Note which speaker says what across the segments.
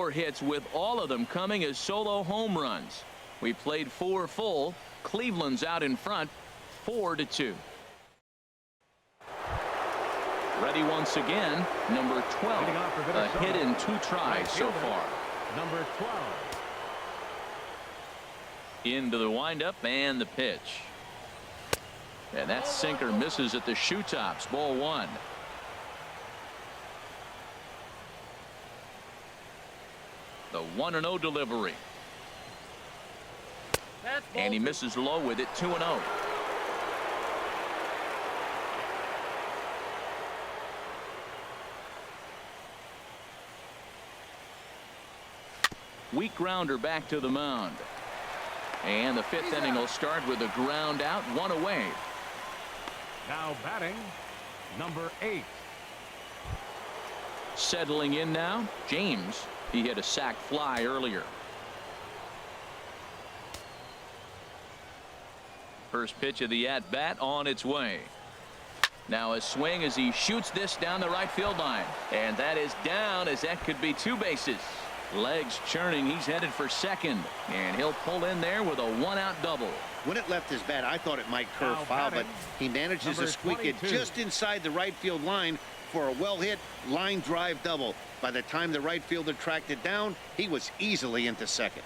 Speaker 1: 4 hits, with all of them coming as solo home runs. We played 4 full. Cleveland's out in front 4-2. Ready once again, number 12. A hit in 2 tries so far.
Speaker 2: Number 12.
Speaker 1: Into the windup and the pitch. And that sinker misses at the shoe tops. Ball 1. The 1-0 delivery. And he misses low with it. 2-0. Weak grounder back to the mound. And the 5th inning will start with a ground out, 1 away.
Speaker 2: Now batting, number 8.
Speaker 1: Settling in now, James. He hit a sac fly earlier. First pitch of the at-bat on its way. Now a swing as he shoots this down the right field line. And that is down, as that could be 2 bases. Legs churning. He's headed for second. And he'll pull in there with a 1-out double.
Speaker 3: When it left his bat, I thought it might curve foul, but he manages to squeak it just inside the right field line for a well-hit line drive double. By the time the right fielder tracked it down, he was easily into second.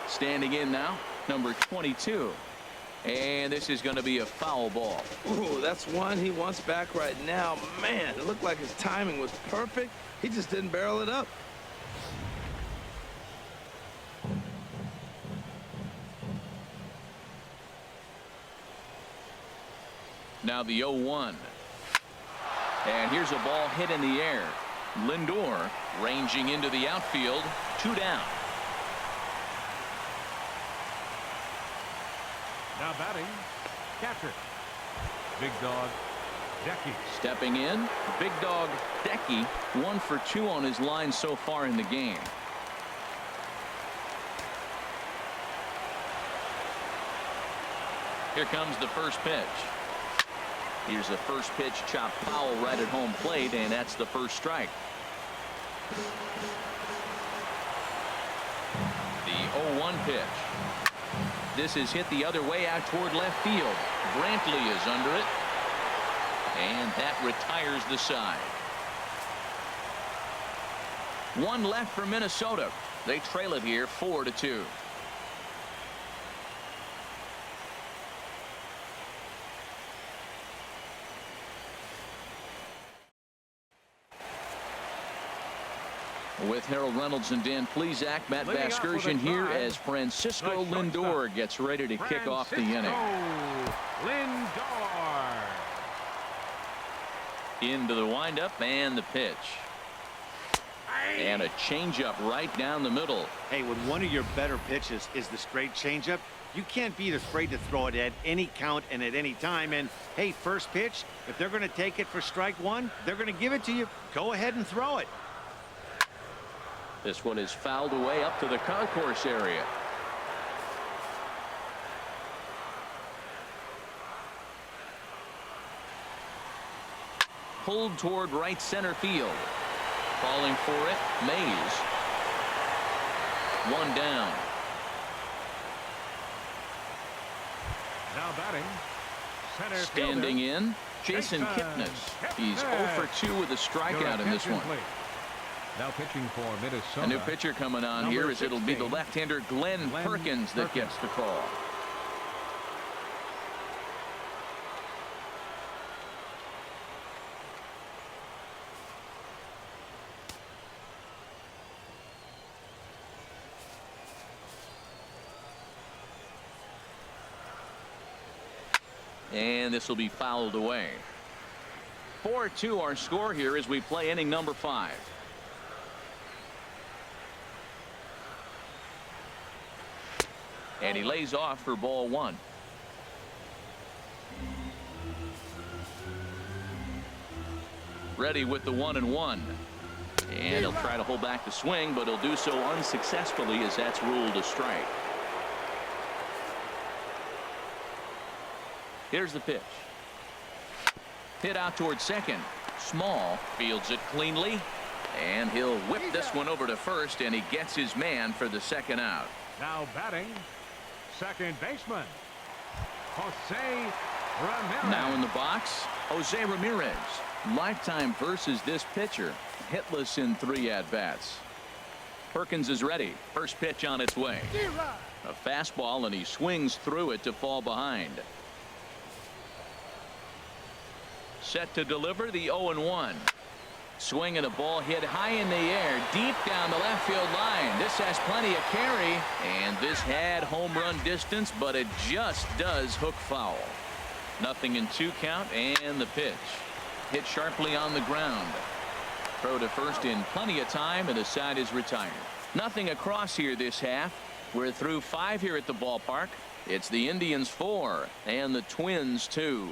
Speaker 1: Standing in now, number 22. And this is going to be a foul ball.
Speaker 4: Ooh, that's one he wants back right now. Man, it looked like his timing was perfect. He just didn't barrel it up.
Speaker 1: Now the 0-1. And here's a ball hit in the air. Lindor ranging into the outfield. 2 down.
Speaker 2: Now batting, catcher, Big Dog Decky.
Speaker 1: Stepping in, Big Dog Decky, 1 for 2 on his line so far in the game. Here comes the first pitch. Here's the first pitch, chopped foul right at home plate, and that's the first strike. The 0-1 pitch. This is hit the other way out toward left field. Brantley is under it. And that retires the side. 1 left for Minnesota. They trail it here 4-2. With Harold Reynolds and Dan Plesac, Matt Vasgersian here as Francisco Lindor gets ready to kick off the inning.
Speaker 2: Lindor.
Speaker 1: Into the windup and the pitch. And a changeup right down the middle.
Speaker 3: Hey, when one of your better pitches is the straight changeup, you can't be afraid to throw it at any count and at any time. And hey, first pitch, if they're going to take it for strike 1, they're going to give it to you. Go ahead and throw it.
Speaker 1: This one is fouled away up to the concourse area. Pulled toward right center field. Calling for it, Mays. 1 down.
Speaker 2: Now batting, center
Speaker 1: Standing
Speaker 2: fielder,
Speaker 1: in, Jason Kipnis. He's 0 for 2 with a strikeout in this one.
Speaker 2: Now pitching for Minnesota.
Speaker 1: A new pitcher coming on here as it'll be the left-hander Glenn Perkins that gets the call. And this will be fouled away. 4-2 our score here as we play inning number 5. And he lays off for ball 1. Ready with the 1-1. And he'll try to hold back the swing, but he'll do so unsuccessfully as that's ruled a strike. Here's the pitch. Hit out towards second. Small fields it cleanly. And he'll whip this one over to first, and he gets his man for the second out.
Speaker 2: Now batting, second baseman, Jose Ramirez.
Speaker 1: Now in the box, Jose Ramirez. Lifetime versus this pitcher. Hitless in 3 at-bats. Perkins is ready. First pitch on its way. A fastball, and he swings through it to fall behind. Set to deliver the 0-1. Swing and a ball hit high in the air, deep down the left field line. This has plenty of carry, and this had home run distance, but it just does hook foul. Nothing in 2 count, and the pitch. Hit sharply on the ground. Throw to first in plenty of time, and the side is retired. Nothing across here this half. We're through 5 here at the ballpark. It's the Indians 4 and the Twins 2.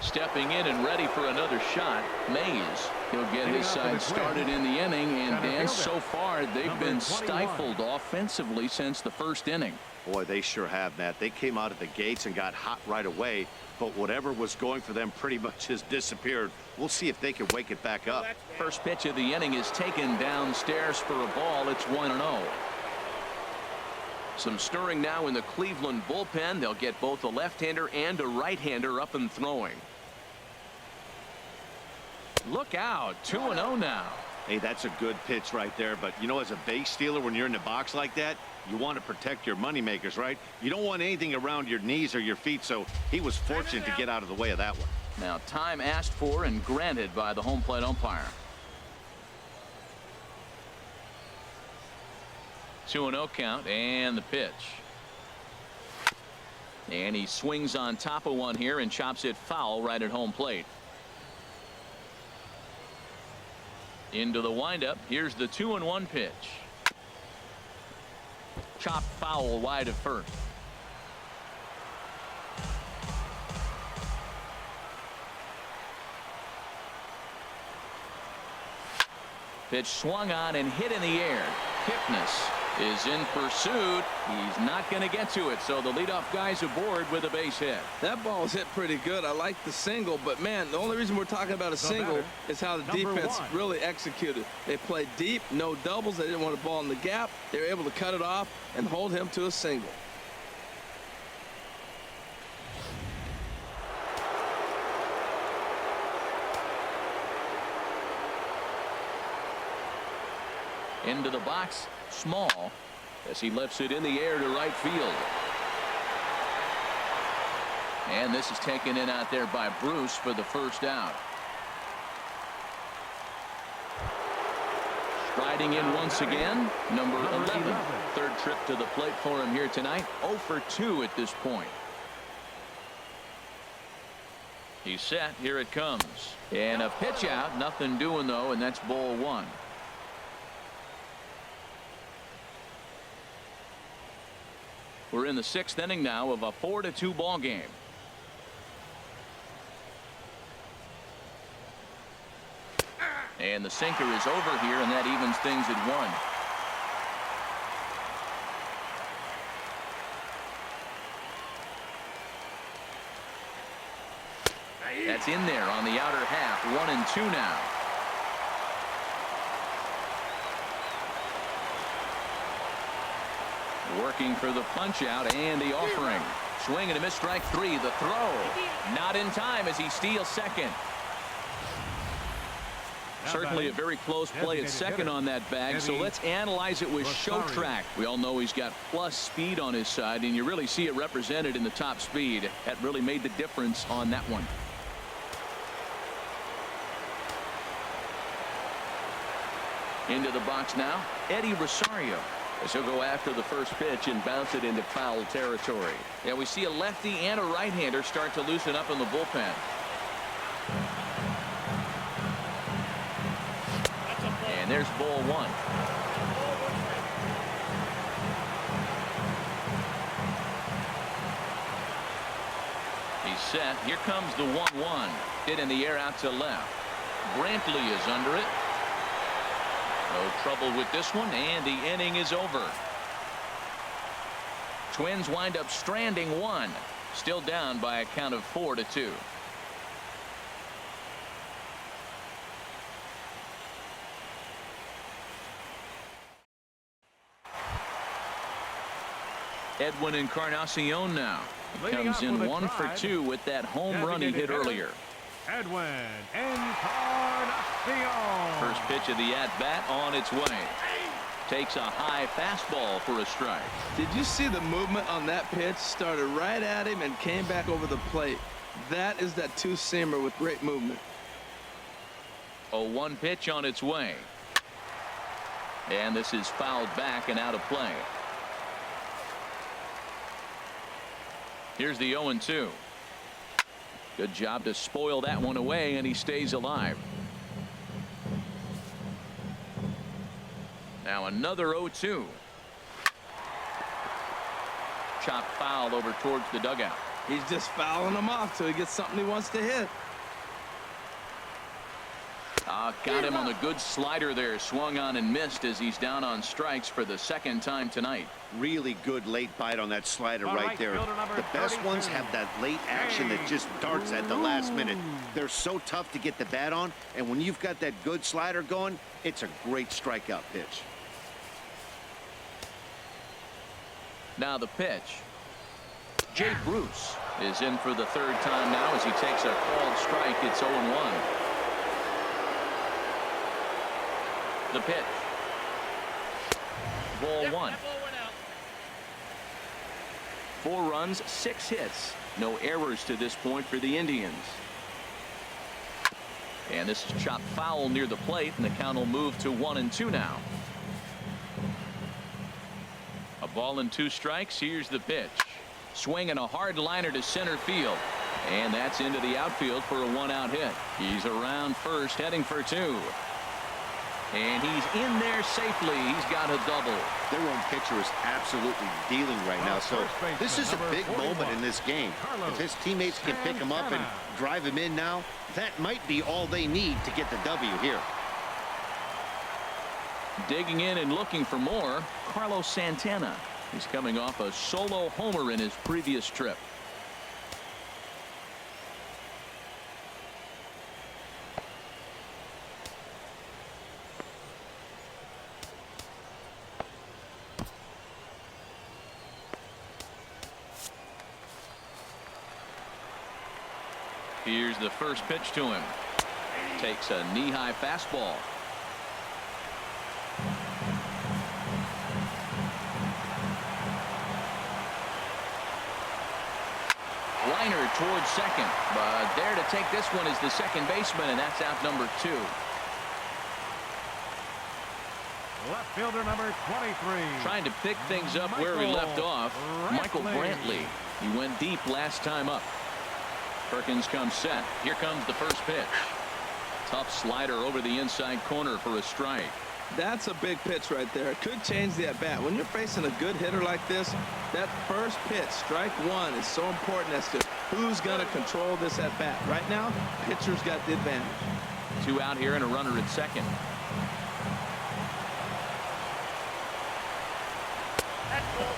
Speaker 1: Stepping in and ready for another shot, Mays. He'll get his side started in the inning, and Dan, so far they've been stifled offensively since the first inning.
Speaker 5: Boy, they sure have, Matt. They came out of the gates and got hot right away, but whatever was going for them pretty much has disappeared. We'll see if they can wake it back up.
Speaker 1: First pitch of the inning is taken downstairs for a ball. It's 1-0. Some stirring now in the Cleveland bullpen. They'll get both a left-hander and a right-hander up and throwing. Look out, 2-0 now.
Speaker 5: Hey, that's a good pitch right there, but you know, as a base stealer, when you're in the box like that, you want to protect your moneymakers, right? You don't want anything around your knees or your feet, so he was fortunate to get out of the way of that one.
Speaker 1: Now time asked for and granted by the home plate umpire. 2-0 count, and the pitch. And he swings on top of one here and chops it foul right at home plate. Into the windup. Here's the 2-1 pitch. Chopped foul wide of first. Pitch swung on and hit in the air. Kipnis is in pursuit. He's not going to get to it, so the leadoff guy's aboard with a base hit.
Speaker 4: That ball was hit pretty good. I like the single, but man, the only reason we're talking about a single is how the defense really executed. They played deep, no doubles. They didn't want a ball in the gap. They were able to cut it off and hold him to a single.
Speaker 1: Into the box, Small, as he lifts it in the air to right field. And this is taken in out there by Bruce for the first out. Striding in once again, number 11. Third trip to the plate for him here tonight. 0 for 2 at this point. He's set. Here it comes. And a pitch out. Nothing doing, though, and that's ball 1. We're in the 6th inning now of a 4-2 ball game. And the sinker is over here, and that evens things at 1. That's in there on the outer half. 1-2 now. Working for the punch out and the offering. Swing and a miss, strike 3. The throw not in time as he steals second. Certainly a very close play at second on that bag, so let's analyze it with show track. We all know he's got plus speed on his side, and you really see it represented in the top speed. That really made the difference on that one. Into the box now, Eddie Rosario, as he'll go after the first pitch and bounce it into foul territory. Yeah, we see a lefty and a right-hander start to loosen up in the bullpen. And there's ball 1. He's set. Here comes the 1-1. Hit in the air out to left. Brantley is under it. No trouble with this one, and the inning is over. Twins wind up stranding one. Still down by a count of 4-2. Edwin Encarnacion now comes in 1 for 2 with that home run he hit earlier.
Speaker 2: Edwin Encarnacion.
Speaker 1: First pitch of the at-bat on its way. Takes a high fastball for a strike.
Speaker 4: Did you see the movement on that pitch? Started right at him and came back over the plate. That is that two-seamer with great movement.
Speaker 1: A 1 pitch on its way. And this is fouled back and out of play. Here's the 0-2. Good job to spoil that one away, and he stays alive. Now another 0-2. Chopped foul over towards the dugout.
Speaker 4: He's just fouling them off till he gets something he wants to hit.
Speaker 1: Got him on the good slider there. Swung on and missed as he's down on strikes for the second time tonight.
Speaker 3: Really good late bite on that slider right there. The best ones have that late action that just darts at the last minute. They're so tough to get the bat on, and when you've got that good slider going, it's a great strikeout pitch.
Speaker 1: Now the pitch. Jay Bruce is in for the third time now as he takes a called strike. It's 0-1. The pitch. Ball 1. 4 runs, 6 hits. No errors to this point for the Indians. And this is chopped foul near the plate, and the count will move to 1-2 now. A ball and 2 strikes. Here's the pitch. Swinging a hard liner to center field. And that's into the outfield for a 1-out hit. He's around first, heading for 2. And he's in there safely. He's got a double.
Speaker 3: Their own pitcher is absolutely dealing right now. So this is a big moment in this game. If his teammates can pick him up and drive him in now, that might be all they need to get the W here.
Speaker 1: Digging in and looking for more, Carlos Santana. He's coming off a solo homer in his previous trip. Here's the first pitch to him. Takes a knee-high fastball. Liner towards second, but there to take this one is the second baseman, and that's out number 2.
Speaker 2: Left fielder number 23.
Speaker 1: Trying to pick things up where we left off. Michael Brantley. He went deep last time up. Perkins comes set. Here comes the first pitch. Tough slider over the inside corner for a strike.
Speaker 4: That's a big pitch right there. It could change the at bat. When you're facing a good hitter like this, that first pitch, strike 1, is so important as to who's going to control this at bat. Right now, pitcher's got the advantage.
Speaker 1: 2 out here and a runner at second.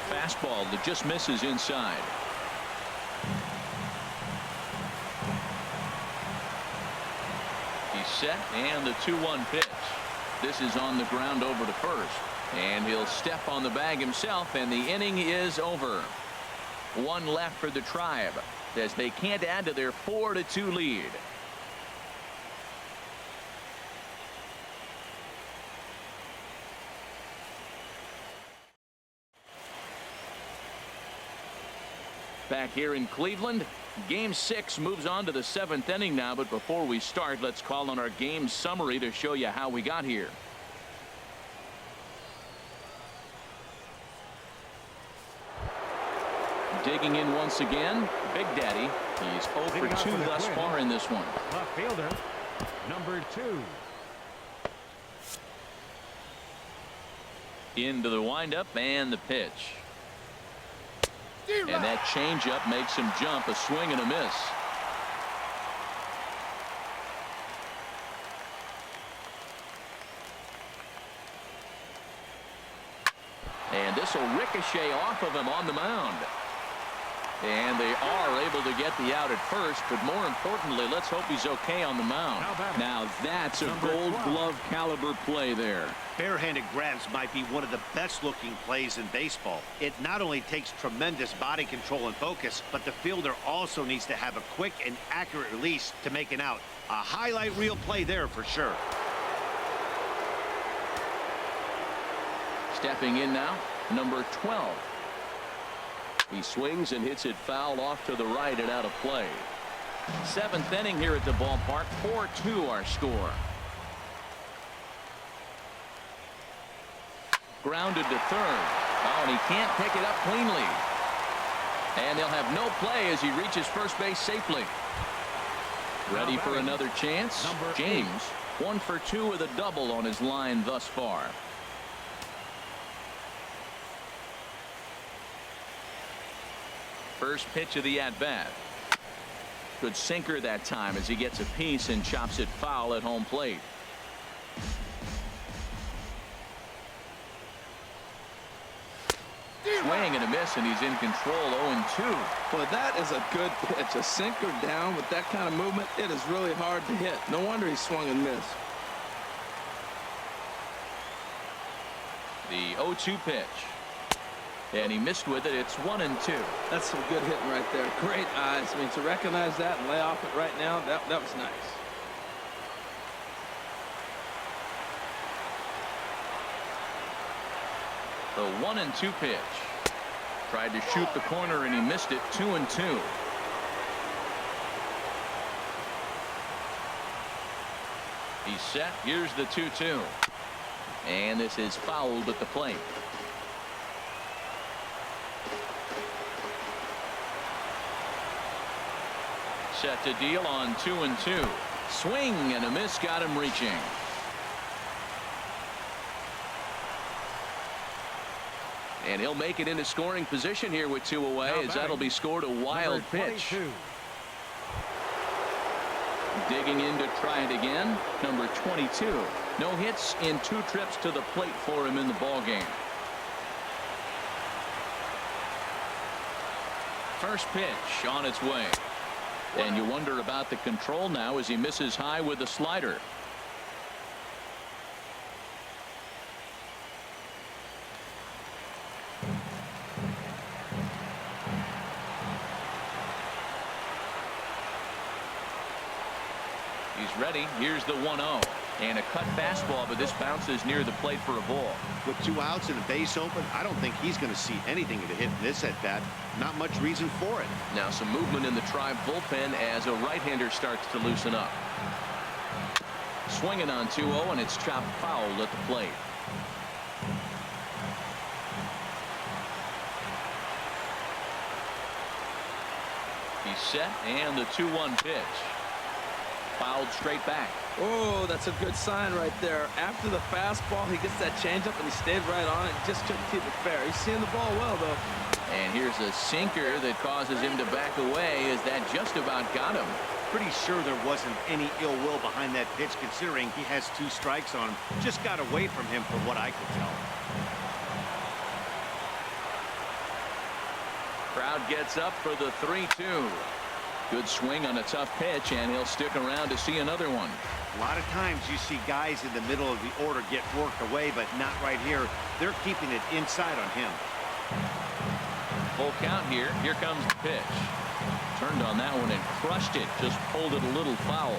Speaker 1: Fastball that just misses inside. He's set, and the 2-1 pitch. This is on the ground over to first, and he'll step on the bag himself, and the inning is over. 1 left for the Tribe as they can't add to their 4-2 lead. Back here in Cleveland, Game 6 moves on to the 7th inning now, but before we start, let's call on our game summary to show you how we got here. Digging in once again, Big Daddy. He's 0 for 2 thus far in this one.
Speaker 2: Left fielder number 2.
Speaker 1: Into the windup and the pitch. And that changeup makes him jump. A swing and a miss. And this will ricochet off of him on the mound. And they are able to get the out at first, but more importantly, let's hope he's okay on the mound.
Speaker 6: Now that's a Gold Glove caliber play there.
Speaker 5: Barehanded grabs might be one of the best looking plays in baseball. It not only takes tremendous body control and focus, but the fielder also needs to have a quick and accurate release to make an out. A highlight reel play there for sure.
Speaker 1: Stepping in now, number 12. He swings and hits it foul off to the right and out of play. 7th inning here at the ballpark. 4-2 our score. Grounded to third. Oh, and he can't pick it up cleanly. And they'll have no play as he reaches first base safely. Ready for another chance? James, 1 for 2 with a double on his line thus far. First pitch of the at-bat. Good sinker that time as he gets a piece and chops it foul at home plate. Swing and a miss, and he's in control. 0-2.
Speaker 4: Boy, that is a good pitch. A sinker down with that kind of movement, it is really hard to hit. No wonder he swung and missed.
Speaker 1: The 0-2 pitch. And he missed with it. It's 1-2.
Speaker 4: That's some good hitting right there. Great eyes. I mean, to recognize that and lay off it right now, that was nice.
Speaker 1: The 1-2 pitch. Tried to shoot the corner and he missed it. 2-2. He's set. Here's the 2-2. And this is fouled at the plate. Set to deal on 2-2. Swing and a miss, got him reaching. And he'll make it into scoring position here with 2 away, as that'll be scored a wild pitch. Digging in to try it again, number 22. No hits in 2 trips to the plate for him in the ball game. First pitch on its way. And you wonder about the control now as he misses high with the slider. He's ready. Here's the 1-0. And a cut fastball, but this bounces near the plate for a ball.
Speaker 5: With 2 outs and a base open, I don't think he's going to see anything to hit this at bat. Not much reason for it.
Speaker 1: Now some movement in the Tribe bullpen as a right-hander starts to loosen up. Swinging on 2-0, and it's chopped foul at the plate. He's set, and the 2-1 pitch. Fouled straight back.
Speaker 4: Oh, that's a good sign right there. After the fastball, he gets that changeup, and he stayed right on it. Just couldn't keep it fair. He's seeing the ball well, though.
Speaker 1: And here's a sinker that causes him to back away as that just about got him.
Speaker 5: Pretty sure there wasn't any ill will behind that pitch, considering he has 2 strikes on him. Just got away from him from what I could tell.
Speaker 1: Crowd gets up for the 3-2. Good swing on a tough pitch, and he'll stick around to see another one.
Speaker 5: A lot of times you see guys in the middle of the order get worked away, but not right here. They're keeping it inside on him.
Speaker 1: Full count here. Here comes the pitch. Turned on that one and crushed it. Just pulled it a little foul.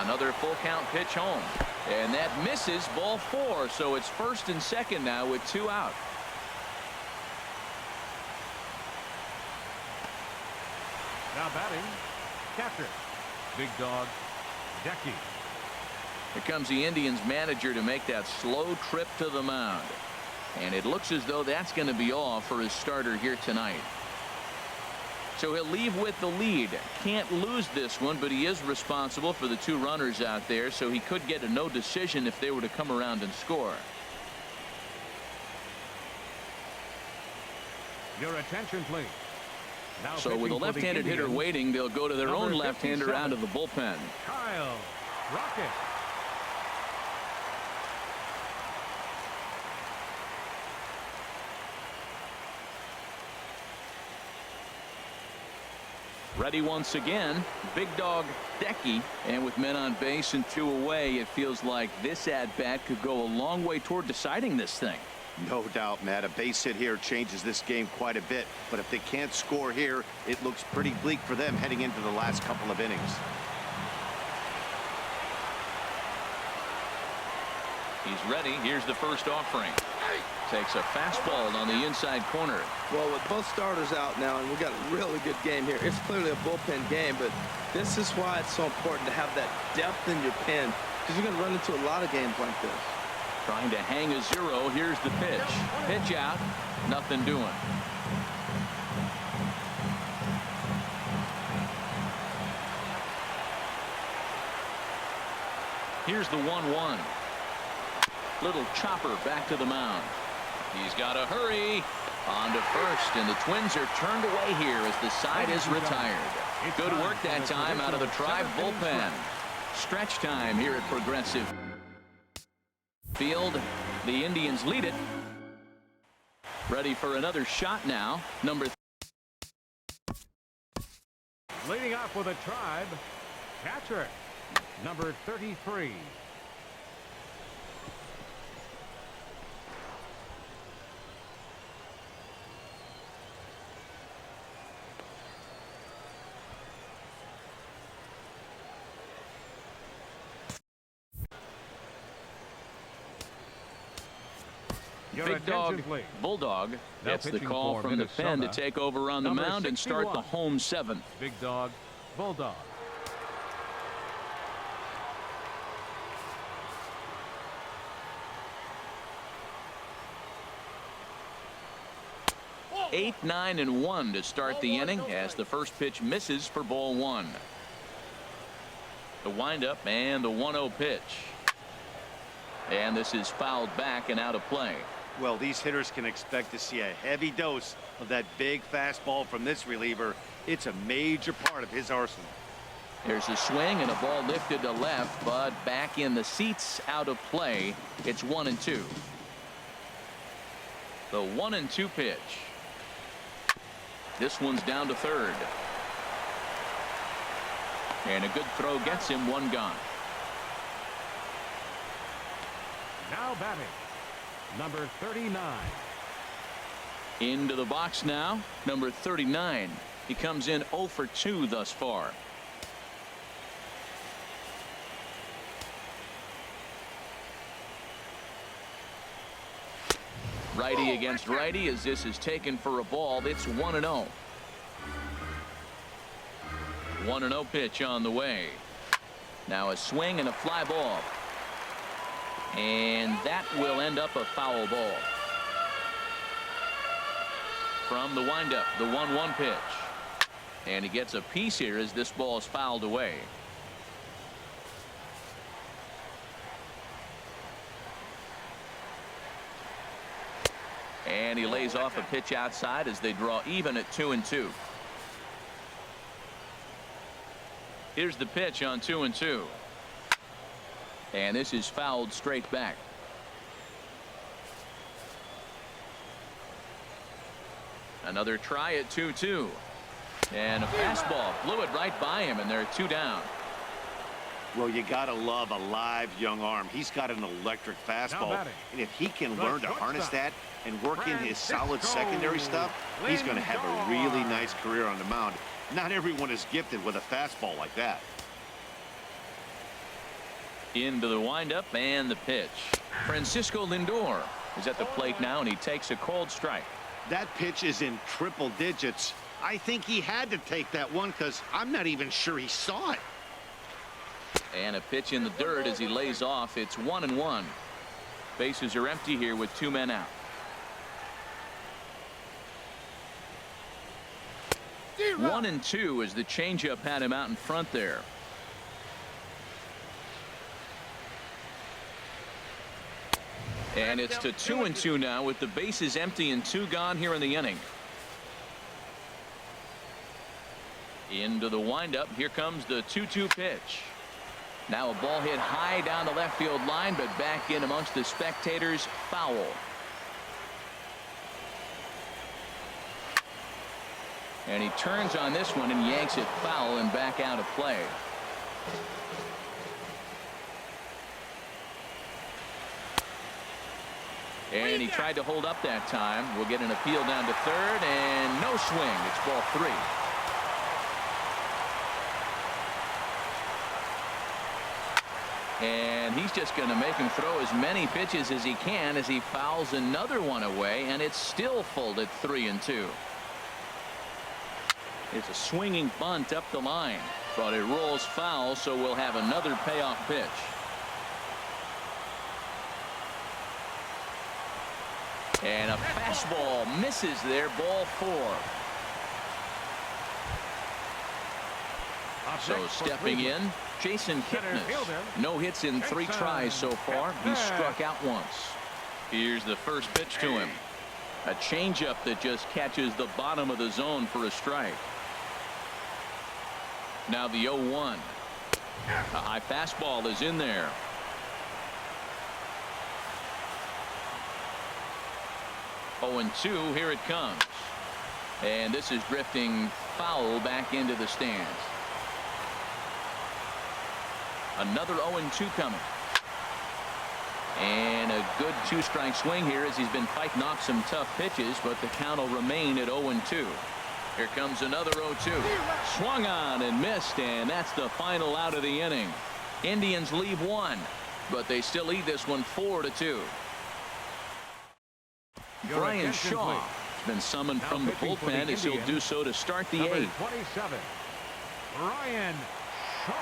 Speaker 1: Another full count pitch home. And that misses, ball 4. So it's 1st and 2nd now with 2 out.
Speaker 2: Now batting, catcher, big dog, Decky.
Speaker 1: Here comes the Indians manager to make that slow trip to the mound. And it looks as though that's going to be all for his starter here tonight. So he'll leave with the lead. Can't lose this one, but he is responsible for the 2 runners out there, so he could get a no decision if they were to come around and score.
Speaker 2: Your attention, please.
Speaker 1: So with a left-handed hitter waiting, they'll go to their own left-hander out of the bullpen.
Speaker 2: Kyle Rocket.
Speaker 1: Ready once again, big dog Decky, and with men on base and 2 away, it feels like this at-bat could go a long way toward deciding this thing.
Speaker 5: No doubt, Matt. A base hit here changes this game quite a bit, but if they can't score here, it looks pretty bleak for them heading into the last couple of innings.
Speaker 1: He's ready. Here's the first offering. Takes a fastball on the inside corner.
Speaker 4: Well, with both starters out now, and we got a really good game here. It's clearly a bullpen game, but this is why it's so important to have that depth in your pen, because you're going to run into a lot of games like this.
Speaker 1: Trying to hang a 0. Here's the pitch. Pitch out. Nothing doing. Here's the 1-1. Little chopper back to the mound. He's got to hurry. On to first, and the Twins are turned away here as the side is retired. Good work that time out of the Tribe bullpen. Stretch time here at Progressive Field. The Indians lead it. Ready for another shot now. Number
Speaker 2: Leading off with a Tribe, catcher, number 33.
Speaker 1: Big Dog Bulldog gets the call from the pen to take over on the mound and start the home 7th.
Speaker 2: Big Dog Bulldog.
Speaker 1: Eight, 9, and 1 to start the inning as the first pitch misses for ball 1. The windup and the 1-0 pitch. And this is fouled back and out of play.
Speaker 5: Well, these hitters can expect to see a heavy dose of that big fastball from this reliever. It's a major part of his arsenal.
Speaker 1: There's a swing and a ball lifted to left, but back in the seats, out of play. It's 1-2. The 1-2 pitch. This one's down to third. And a good throw gets him, 1 gone.
Speaker 2: Now batting, number 39.
Speaker 1: Into the box now, number 39. He comes in 0 for 2 thus far. Righty against righty as this is taken for a ball. It's 1-0. 1-0 pitch on the way. Now a swing and a fly ball. And that will end up a foul ball. From the windup, the 1-1 pitch. And he gets a piece here as this ball is fouled away. And he lays off a pitch outside as they draw even at 2-2. Here's the pitch on 2-2. And this is fouled straight back. Another try at 2-2. And a fastball blew it right by him, and they're 2 down.
Speaker 5: Well, you gotta love a live young arm. He's got an electric fastball, and if he can learn to harness that and work in his solid secondary stuff, he's going to have a really nice career on the mound. Not everyone is gifted with a fastball like that.
Speaker 1: Into the windup and the pitch. Francisco Lindor is at the plate now, and he takes a cold strike.
Speaker 5: That pitch is in triple digits. I think he had to take that one because I'm not even sure he saw it.
Speaker 1: And a pitch in the dirt as he lays off. It's 1-1. Bases are empty here with 2 men out. One and 2 as the changeup had him out in front there. And it's to 2-2 now with the bases empty and 2 gone here in the inning. Into the windup. Here comes the 2-2 pitch. Now a ball hit high down the left field line, but back in amongst the spectators. Foul. And he turns on this one and yanks it foul and back out of play. And he tried to hold up that time. We'll get an appeal down to third, and no swing. It's ball 3. And he's just going to make him throw as many pitches as he can as he fouls another one away, and it's still full at 3-2. It's a swinging bunt up the line, but it rolls foul, so we'll have another payoff pitch. And a fastball misses there, ball 4. So stepping in, Jason Kipnis. No hits in 3 tries so far. He's struck out once. Here's the first pitch to him. A changeup that just catches the bottom of the zone for a strike. Now the 0-1. A high fastball is in there. Oh, and 2, here it comes. And this is drifting foul back into the stands. Another 0-2 coming. And a good 2-strike swing here as he's been fighting off some tough pitches, but the count will remain at 0-2. Here comes another 0-2. Swung on and missed, and that's the final out of the inning. Indians leave 1, but they still lead this one 4-2. Brian Shaw has been summoned from the bullpen as he'll do so to start the 8th.
Speaker 2: 27, Brian Shaw.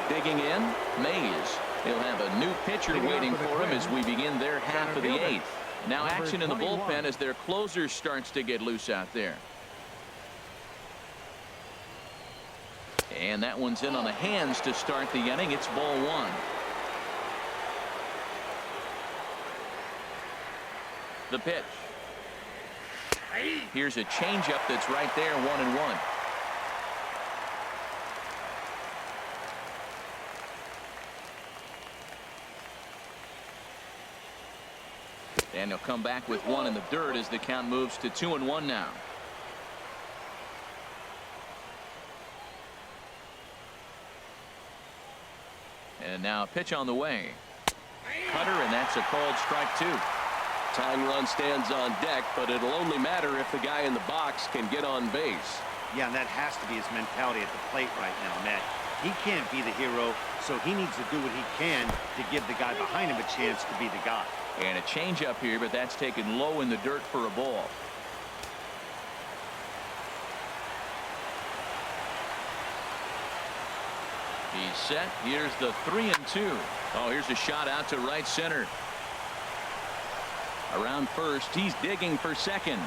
Speaker 1: Digging in, Mays. He'll have a new pitcher waiting for him as we begin their half of the 8th. Now action in the bullpen as their closer starts to get loose out there. And that one's in on the hands to start the inning. It's ball 1. The pitch. Here's a changeup that's right there, 1-1. And he'll come back with 1 in the dirt as the count moves to 2-1 now. And now a pitch on the way. Cutter, and that's a called strike 2.
Speaker 6: Tying run stands on deck, but it'll only matter if the guy in the box can get on base.
Speaker 5: Yeah, and that has to be his mentality at the plate right now, Matt. He can't be the hero, so he needs to do what he can to give the guy behind him a chance to be the guy.
Speaker 1: And a changeup here, but that's taken low in the dirt for a ball. He's set. Here's the 3-2. Oh, here's a shot out to right center. Around first, he's digging for second.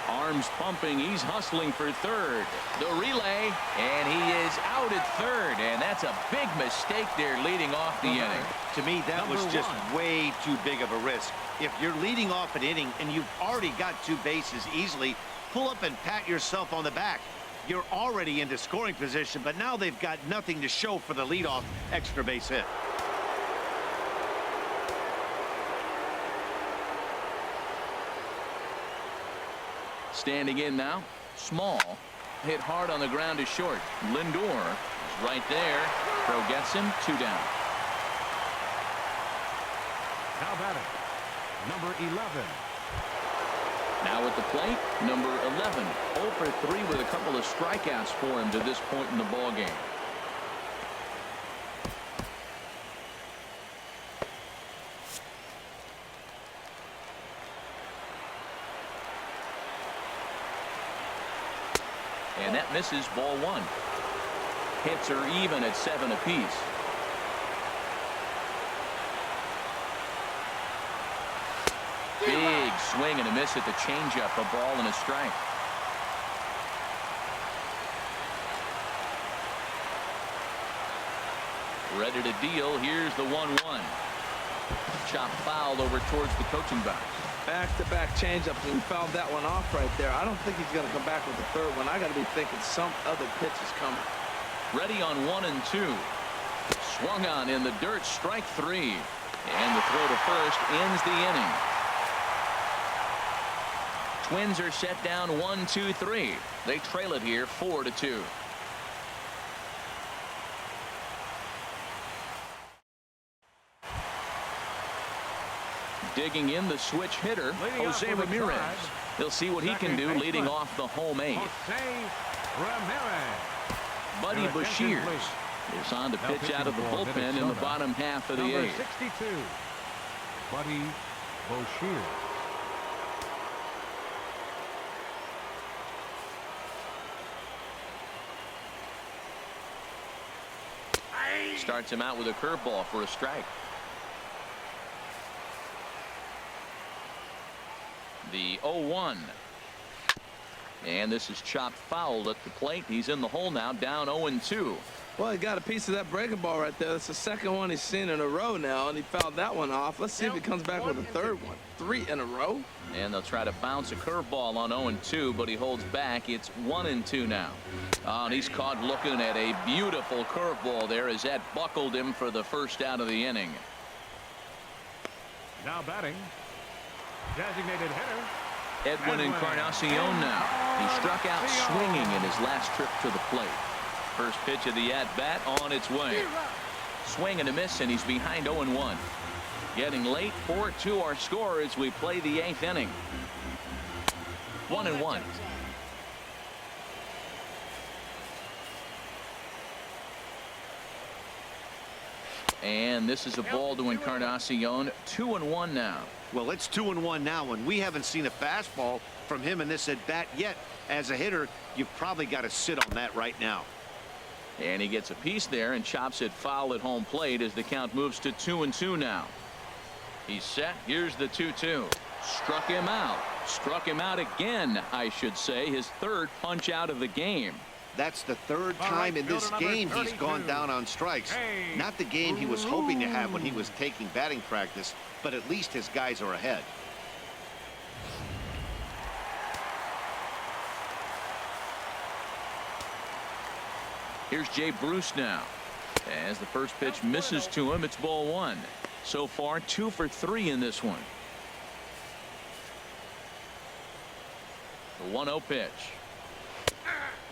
Speaker 1: Arms pumping, he's hustling for third. The relay, and he is out at third, and that's a big mistake there leading off the inning.
Speaker 5: To me, that was just way too big of a risk. If you're leading off an inning and you've already got 2 bases easily, pull up and pat yourself on the back. You're already into scoring position, but now they've got nothing to show for the leadoff extra base hit.
Speaker 1: Standing in now, Small. Hit hard on the ground to short. Lindor is right there. Throw gets him. 2 down.
Speaker 2: Now batting, number 11.
Speaker 1: Now at the plate, number 11. 0 for 3 with a couple of strikeouts for him to this point in the ball game. And that misses, ball 1. Hits are even at 7 apiece. Big swing and a miss at the changeup. A ball and a strike. Ready to deal. Here's the 1-1. Chop foul over towards the coaching box.
Speaker 4: Back-to-back changeups, and he fouled that one off right there. I don't think he's going to come back with the third one. I got to be thinking some other pitch is coming.
Speaker 1: Ready on 1-2. Swung on in the dirt, strike 3. And the throw to first ends the inning. Twins are set down 1-2-3. They trail it here 4-2. Digging in the switch hitter, Jose Ramirez. He'll see what he can do leading off the home 8th. Buddy Bashir is on to pitch out of the bullpen in the bottom half of the 8th.
Speaker 2: 62, Buddy Bashir.
Speaker 1: Starts him out with a curveball for a strike. The 0-1. And this is chopped foul at the plate. He's in the hole now, down 0-2.
Speaker 4: Well, he got a piece of that breaking ball right there. That's the second one he's seen in a row now, and he fouled that one off. Let's see if he comes back with a third one. 3 in a row.
Speaker 1: And they'll try to bounce a curveball on 0-2, but he holds back. It's 1-2 now. And he's caught looking at a beautiful curveball there as that buckled him for the first out of the inning.
Speaker 2: Now batting, designated hitter,
Speaker 1: Edwin Encarnacion now. He struck out swinging in his last trip to the plate. First pitch of the at-bat on its way. Swing and a miss, and he's behind 0-1. Getting late, 4-2 our score as we play the 8th inning. 1-1. And this is a ball to Encarnacion. 2-1 now.
Speaker 5: Well, it's 2-1 now, and we haven't seen a fastball from him in this at-bat yet. As a hitter, you've probably got to sit on that right now.
Speaker 1: And he gets a piece there and chops it foul at home plate as the count moves to 2-2 now. He's set. Here's the 2-2. Struck him out. Struck him out again, I should say. His third punch out of the game.
Speaker 5: That's the third time in this game he's gone down on strikes. Not the game he was hoping to have when he was taking batting practice, but at least his guys are ahead.
Speaker 1: Here's Jay Bruce now. As the first pitch misses to him, it's ball 1. So far, 2 for 3 in this one. The 1-0 pitch.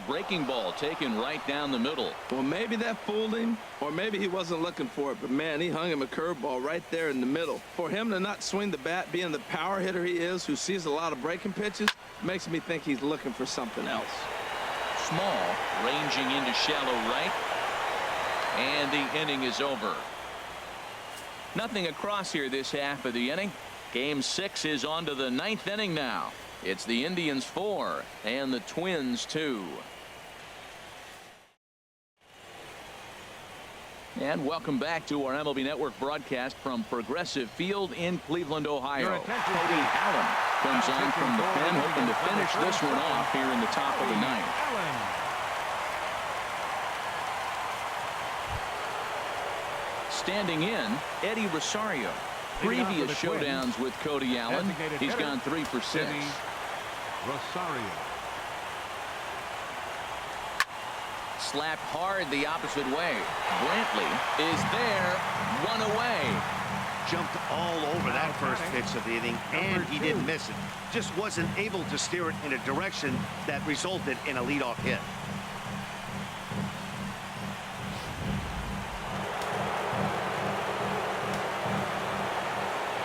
Speaker 1: Breaking ball taken right down the middle.
Speaker 4: Well, maybe that fooled him, or maybe he wasn't looking for it, but man, he hung him a curveball right there in the middle. For him to not swing the bat, being the power hitter he is, who sees a lot of breaking pitches, makes me think he's looking for something else.
Speaker 1: Small, ranging into shallow right, and the inning is over. Nothing across here this half of the inning. Game 6 is on to the 9th inning now. It's the Indians 4 and the Twins 2. And welcome back to our MLB Network broadcast from Progressive Field in Cleveland, Ohio. Cody Allen comes on from the pen, hoping to finish this one off here in the top of the 9th. Standing in, Eddie Rosario. Previous showdowns with Cody Allen, he's gone 3 for 6.
Speaker 2: Rosario.
Speaker 1: Slapped hard the opposite way. Brantley is there, 1 away.
Speaker 5: Jumped all over that first pitch of the inning, and he didn't miss it. Just wasn't able to steer it in a direction that resulted in a leadoff hit.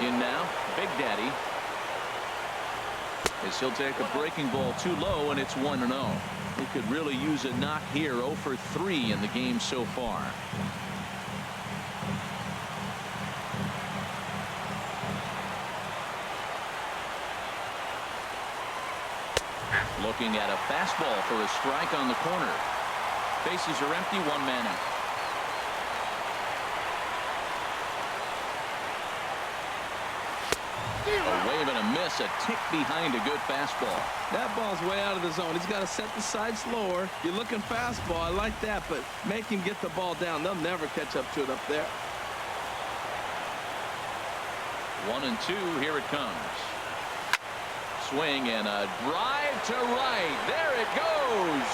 Speaker 1: In now, Big Daddy. As he'll take a breaking ball too low, and it's 1-0. He could really use a knock here. 0 for 3 in the game so far. Looking at a fastball for a strike on the corner. Bases are empty, 1 man out. A wave and a miss, a tick behind a good fastball.
Speaker 4: That ball's way out of the zone. He's got to set the side slower. You're looking fastball. I like that, but make him get the ball down. They'll never catch up to it up there.
Speaker 1: 1-2. Here it comes. Swing and a drive to right. There it goes.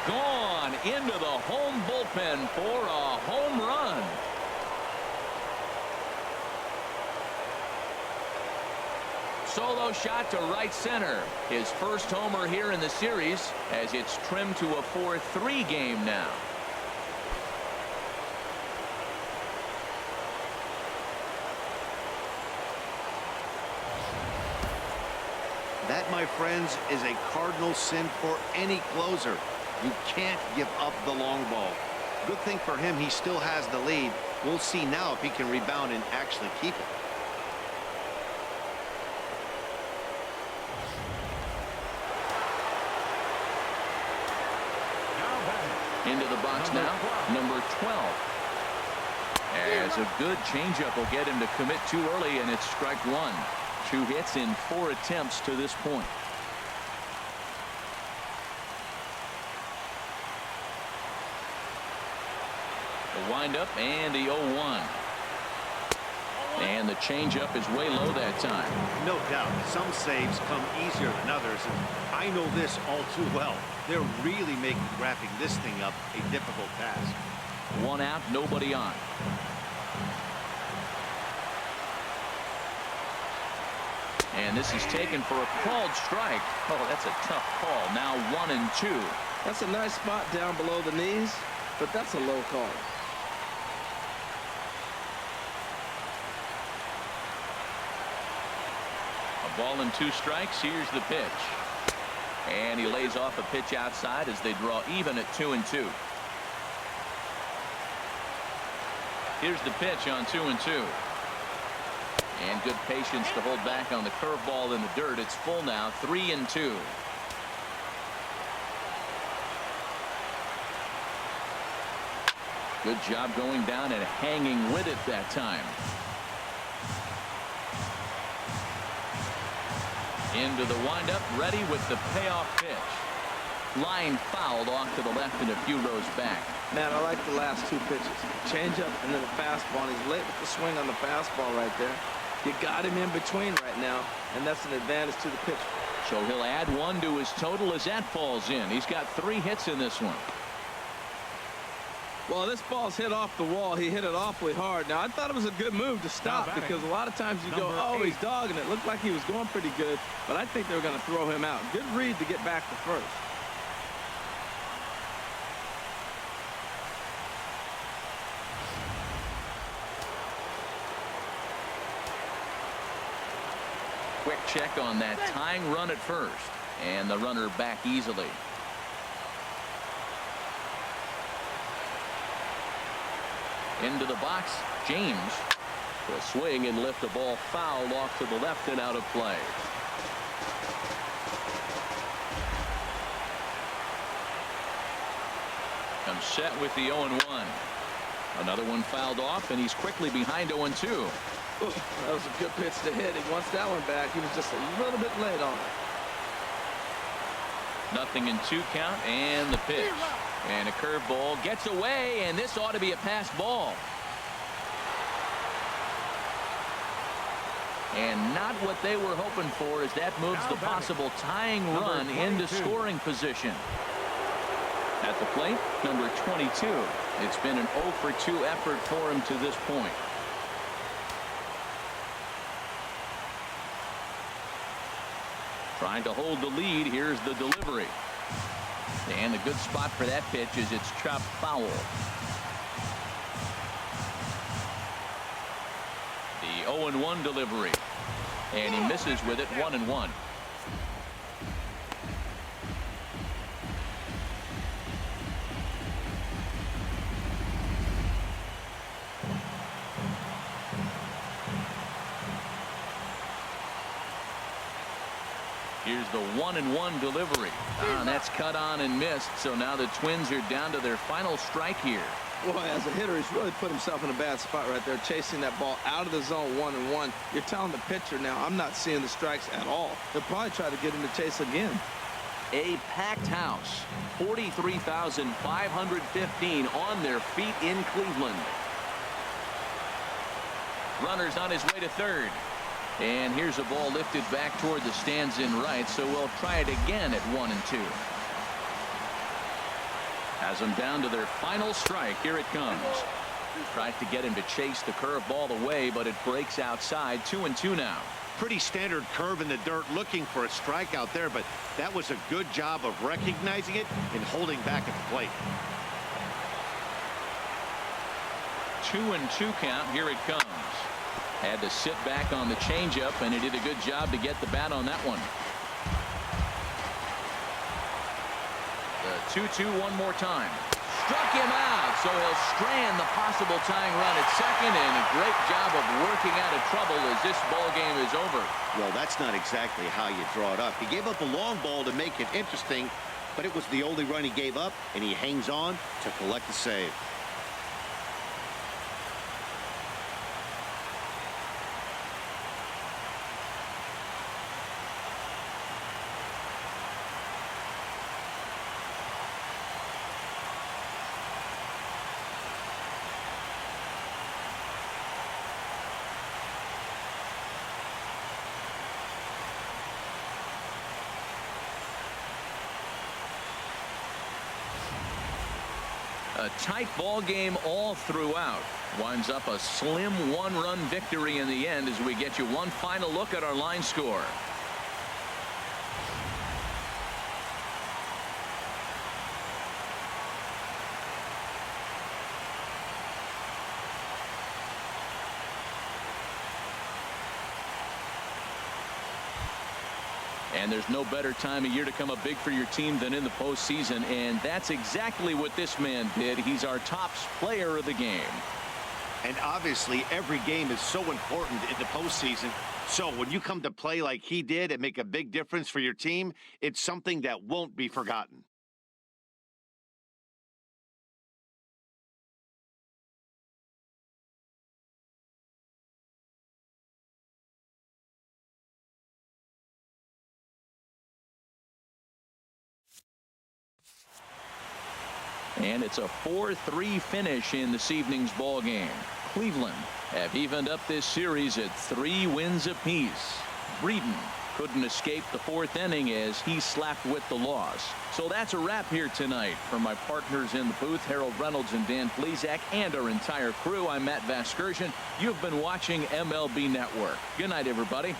Speaker 1: Gone into the home bullpen for a home run. Solo shot to right center. His first homer here in the series as it's trimmed to a 4-3 game now.
Speaker 5: That, my friends, is a cardinal sin for any closer. You can't give up the long ball. Good thing for him, he still has the lead. We'll see now if he can rebound and actually keep it.
Speaker 1: Into the box now, number 12. As a good changeup will get him to commit too early, and it's strike one. 2 hits in 4 attempts to this point. The windup and the 0-1. And the changeup is way low that time.
Speaker 5: No doubt, some saves come easier than others, and I know this all too well. They're really making wrapping this thing up a difficult task.
Speaker 1: 1 out, nobody on. And this is taken for a called strike. Oh, that's a tough call. Now 1-2.
Speaker 4: That's a nice spot down below the knees, but that's a low call.
Speaker 1: A ball and 2 strikes. Here's the pitch. And he lays off a pitch outside as they draw even at 2-2. Here's the pitch on 2-2. And good patience to hold back on the curveball in the dirt. It's full now, 3-2. Good job going down and hanging with it that time. Into the windup, ready with the payoff pitch. Line fouled off to the left and a few rows back.
Speaker 4: Man, I like the last 2 pitches. Changeup and then a fastball. And he's late with the swing on the fastball right there. You got him in between right now, and that's an advantage to the pitcher.
Speaker 1: So he'll add 1 to his total as that falls in. He's got 3 hits in this one.
Speaker 4: Well, this ball's hit off the wall. He hit it awfully hard. Now, I thought it was a good move to stop because a lot of times you go, oh, he's dogging it. Looked like he was going pretty good, but I think they were going to throw him out. Good read to get back to first.
Speaker 1: Quick check on that tying run at first, and the runner back easily. Into the box, James will swing and lift the ball foul off to the left and out of play. Comes set with the 0-1. Another one fouled off, and he's quickly behind 0-2.
Speaker 4: Ooh, that was a good pitch to hit. He wants that one back. He was just a little bit late on it.
Speaker 1: Nothing in 2 count, and the pitch. And a curveball gets away, and this ought to be a pass ball. And not what they were hoping for, as that moves the possible tying run into scoring position. At the plate, number 22. It's been an 0-for-2 effort for him to this point. Trying to hold the lead. Here's the delivery. And the good spot for that pitch is it's chopped foul. The 0-1 delivery. And he misses with it, 1-1. Here's the 1-1 delivery. That's cut on and missed. So now the Twins are down to their final strike here.
Speaker 4: Boy, as a hitter, he's really put himself in a bad spot right there, chasing that ball out of the zone 1-1. You're telling the pitcher now, I'm not seeing the strikes at all. They'll probably try to get him to chase again.
Speaker 1: A packed house, 43,515 on their feet in Cleveland. Runners on his way to third. And here's a ball lifted back toward the stands in right, so we'll try it again at 1-2. Has them down to their final strike. Here it comes. Tries to get him to chase the curveball away, but it breaks outside. 2-2 now.
Speaker 5: Pretty standard curve in the dirt, looking for a strikeout there, but that was a good job of recognizing it and holding back at the plate.
Speaker 1: 2-2 count. Here it comes. Had to sit back on the changeup, and he did a good job to get the bat on that one. The 2-2 one more time. Struck him out, so he'll strand the possible tying run at second, and a great job of working out of trouble as this ball game is over.
Speaker 3: Well, that's not exactly how you draw it up. He gave up a long ball to make it interesting, but it was the only run he gave up, and he hangs on to collect the save.
Speaker 1: A tight ball game all throughout. Winds up a slim one-run victory in the end as we get you one final look at our line score. And there's no better time of year to come up big for your team than in the postseason, and that's exactly what this man did. He's our top player of the game.
Speaker 5: And obviously, every game is so important in the postseason. So when you come to play like he did and make a big difference for your team, it's something that won't be forgotten.
Speaker 1: And it's a 4-3 finish in this evening's ball game. Cleveland have evened up this series at 3 wins apiece. Breeden couldn't escape the 4th inning as he slapped with the loss. So that's a wrap here tonight. For my partners in the booth, Harold Reynolds and Dan Plesac, and our entire crew, I'm Matt Vasgersian. You've been watching MLB Network. Good night, everybody.